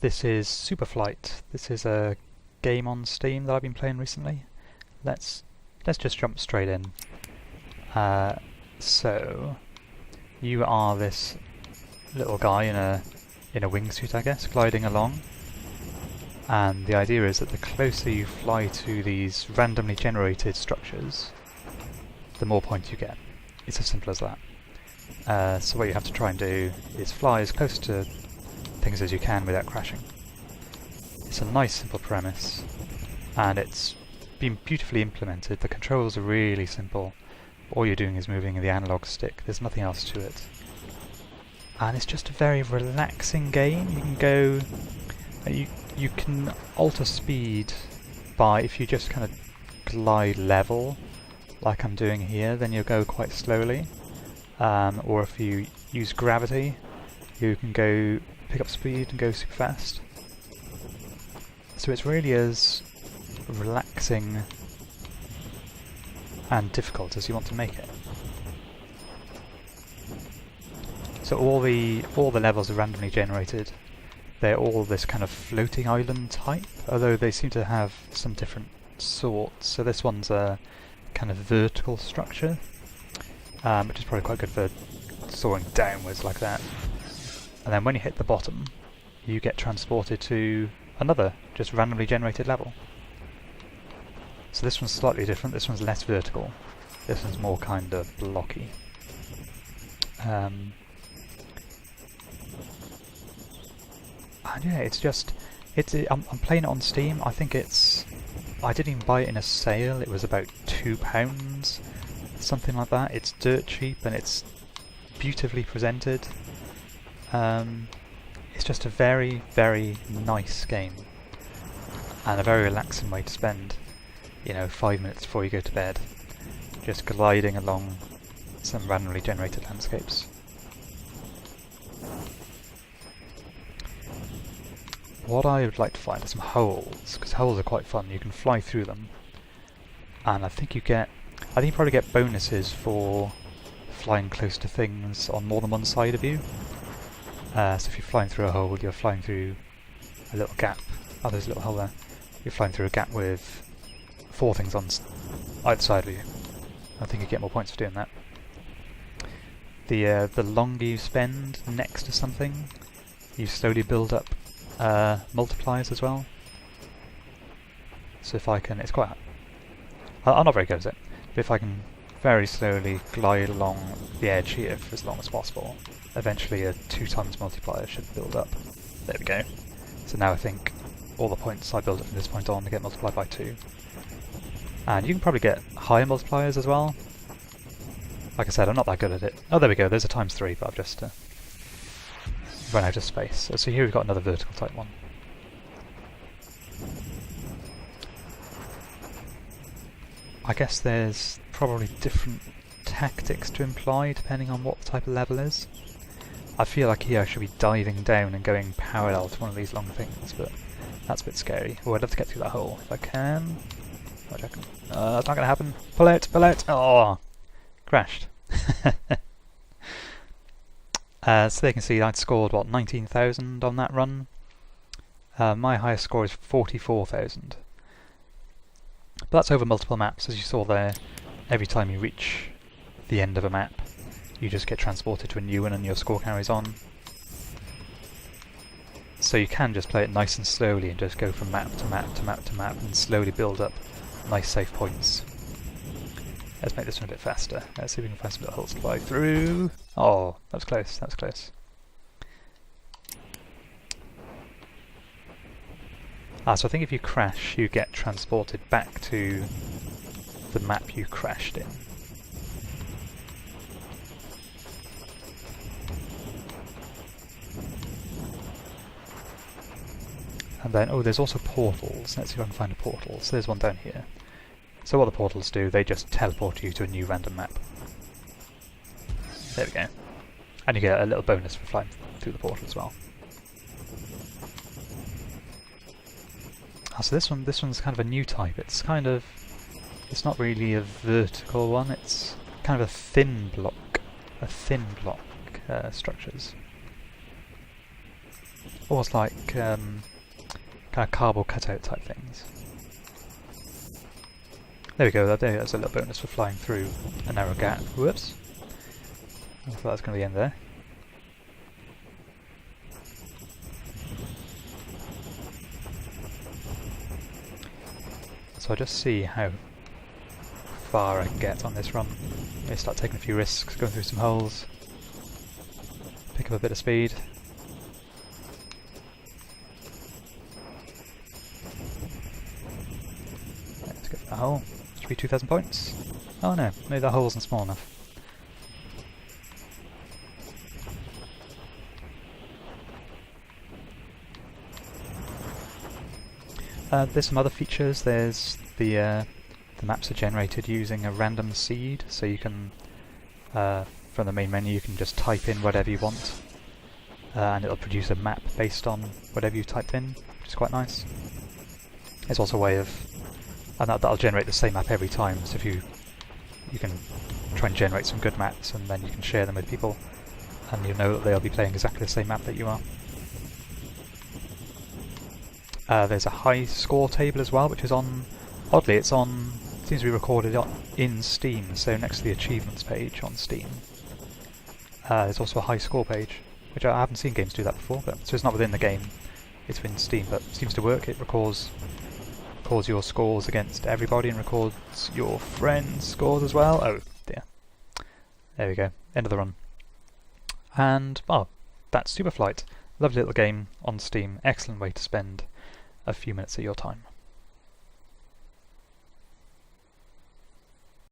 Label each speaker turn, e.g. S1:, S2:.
S1: This is Superflight. This is a game on Steam that I've been playing recently. Let's just jump straight in. So you are this little guy in a wingsuit, I guess, gliding along. And the idea is that the closer you fly to these randomly generated structures, the more points you get. It's as simple as that. So what you have to try and do is fly as close to things as you can without crashing. It's a nice simple premise, and it's been beautifully implemented. The controls are really simple. All you're doing is moving the analog stick. There's nothing else to it. And it's just a very relaxing game. You can go... You can alter speed by, if you just kind of glide level, like I'm doing here, then you'll go quite slowly. Or if you use gravity, you can go pick up speed and go super fast. So it's really as relaxing and difficult as you want to make it. So all the levels are randomly generated. They're all this kind of floating island type, although they seem to have some different sorts. So this one's a kind of vertical structure, which is probably quite good for soaring downwards like that. And then when you hit the bottom, you get transported to another, just randomly generated level. So this one's slightly different. This one's less vertical. This one's more kind of blocky. And yeah, I'm playing it on Steam. I think I didn't even buy it in a sale. It was about £2, something like that. It's dirt cheap and it's beautifully presented. It's just a very, very nice game and a very relaxing way to spend, 5 minutes before you go to bed, just gliding along some randomly generated landscapes. What I would like to find are some holes, because holes are quite fun. You can fly through them, and I think you probably get bonuses for flying close to things on more than one side of you. So if you're flying through a hole, you're flying through a little gap. Oh, there's a little hole there. You're flying through a gap with 4 things on either side of you. I think you get more points for doing that. The longer you spend next to something, you slowly build up multipliers as well. So if I can, I'm not very good at it, but if I can very slowly glide along the edge here for as long as possible, eventually a 2 times multiplier should build up. There we go. So now I think all the points I build up from this point on get multiplied by 2. And you can probably get higher multipliers as well. Like I said, I'm not that good at it. Oh, there we go, there's a ×3, but I've just run out of space. So here we've got another vertical type one. I guess there's probably different tactics to employ depending on what the type of level is. I feel like here I should be diving down and going parallel to one of these long things, but that's a bit scary. Oh, I'd love to get through that hole if I can. What do you reckon? It's not going to happen. Pull out, pull out! Oh! Crashed. So they can see I'd scored, 19,000 on that run. My highest score is 44,000. But that's over multiple maps, as you saw there. Every time you reach the end of a map, you just get transported to a new one and your score carries on. So you can just play it nice and slowly and just go from map to map to map to map and slowly build up nice safe points. Let's make this one a bit faster. Let's see if we can find some little holes to fly through. Oh, that was close, that was close. So I think if you crash, you get transported back to the map you crashed in. And then, oh, there's also portals. Let's see if I can find a portal. So there's one down here. So what the portals do, they just teleport you to a new random map. There we go. And you get a little bonus for flying through the portal as well. So this one's kind of a new type. It's not really a vertical one, it's kind of a thin block structures. almost like kind of cardboard cutout type things. There we go, that's a little bonus for flying through a narrow gap. Whoops. I thought that was going to be in there. So I'll just see how far I can get on this run. Maybe start taking a few risks, going through some holes, pick up a bit of speed. Let's go for that hole. Should be 2,000 points. Oh no, maybe that hole wasn't small enough. There's some other features. There's the maps are generated using a random seed, so you can, from the main menu, you can just type in whatever you want, and it'll produce a map based on whatever you've typed in, which is quite nice. There's also a way of, and that'll generate the same map every time, so if you can try and generate some good maps, and then you can share them with people, and you know that they'll be playing exactly the same map that you are. There's a high score table as well, which is on, oddly it's on, seems to be recorded in Steam, so next to the achievements page on Steam. There's also a high score page, which I haven't seen games do that before, so it's not within the game, it's in Steam, but it seems to work. It records your scores against everybody and records your friends' scores as well. Oh dear. There we go, end of the run. And, well, that's Superflight. Lovely little game on Steam, excellent way to spend a few minutes of your time.